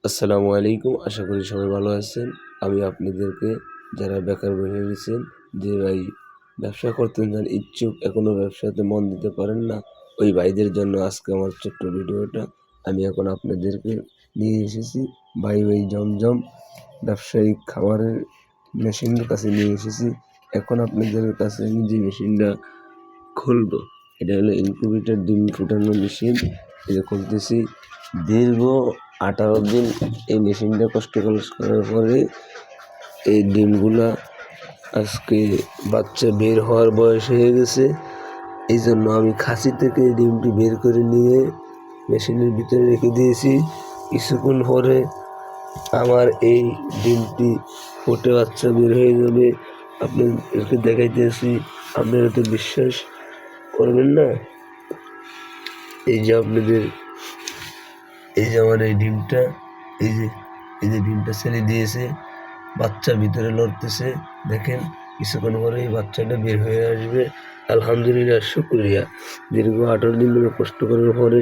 আসসালামু আলাইকুম। আশা করি সবাই ভালো আছেন। আমি আপনাদেরকে যারা বেকার বসে গেছেন, যে ভাই ব্যবসা করতে চান ইচ্ছুক, এখনও ব্যবসাতে মন দিতে পারেন না, ওই ভাইদের জন্য আজকে আমার ছোট্ট ভিডিওটা। আমি এখন আপনাদেরকে নিয়ে এসেছি ভাই জমজম ব্যবসায়িক খামারের মেশিনের কাছে নিয়ে এসেছি। এখন আপনাদের কাছে আমি যে মেশিনটা খুলবো, এটা হলো ইনকিউবেটর ডিম ফুটানো মেশিন। এটা খুলতেছি। দীর্ঘ 18 দিন এই মেশিনটা কষ্ট করার পরে এই ডিমগুলা আজকে বাচ্চা বের হওয়ার বয়স হয়ে গেছে। এই জন্য আমি খাসি থেকে ডিমটি বের করে নিয়ে মেশিনের ভিতরে রেখে দিয়েছি। কিছুক্ষণ পরে আমার এই ডিমটি ফুটে বাচ্চা বের হয়ে যাবে। আপনাদেরকে দেখাইতেছি, আপনারা তো বিশ্বাস করবেন না। এই যে আপনাদের, এই যে আমার এই ডিমটা, এই যে ডিমটা ছেড়ে দিয়েছে, বাচ্চা ভিতরে লড়তেছে। দেখেন, কিছুক্ষণ পরে এই বাচ্চাটা বের হয়ে আসবে। আলহামদুলিল্লাহ, শুকরিয়া। দীর্ঘ 18 দিন ধরে কষ্ট করার পরে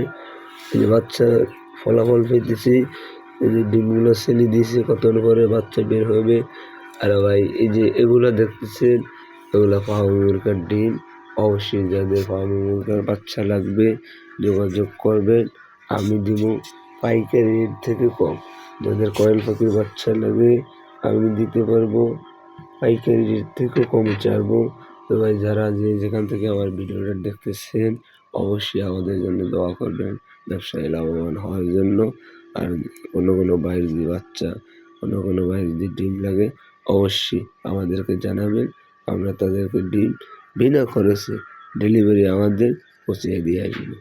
এই যে বাচ্চা ফলাফল পেতেছি। এই যে ডিমগুলো ছেড়ে দিয়েছে, কতক্ষণ পরে বাচ্চা বের হবে। আর ভাই, এই যে এগুলা দেখতেছেন, এগুলা ফার্মি মুরগার ডিম। অবশ্যই যাদের ফার্মি মুরগার বাচ্চা লাগবে যোগাযোগ করবেন। আমি দিব পাইকারি রেট থেকে কম। যাদের কয়েল পাখির বাচ্চা লাগে আমি দিতে পারবো পাইকারি রেট থেকে কম ছাড়বো। তো ভাই, যারা যেখান থেকে আমার ভিডিওটা দেখতেছেন, অবশ্যই আমাদের জন্য দোয়া করবেন ব্যবসায় লাভবান হওয়ার জন্য। আর কোনো ভাইয়ের যদি বাচ্চা, কোনো ভাইয়ের যদি ডিম লাগে, অবশ্যই আমাদেরকে জানাবেন। আমরা তাদেরকে ডিম বিনা খরচে ডেলিভারি আমাদের পৌঁছে দিয়ে আসবো।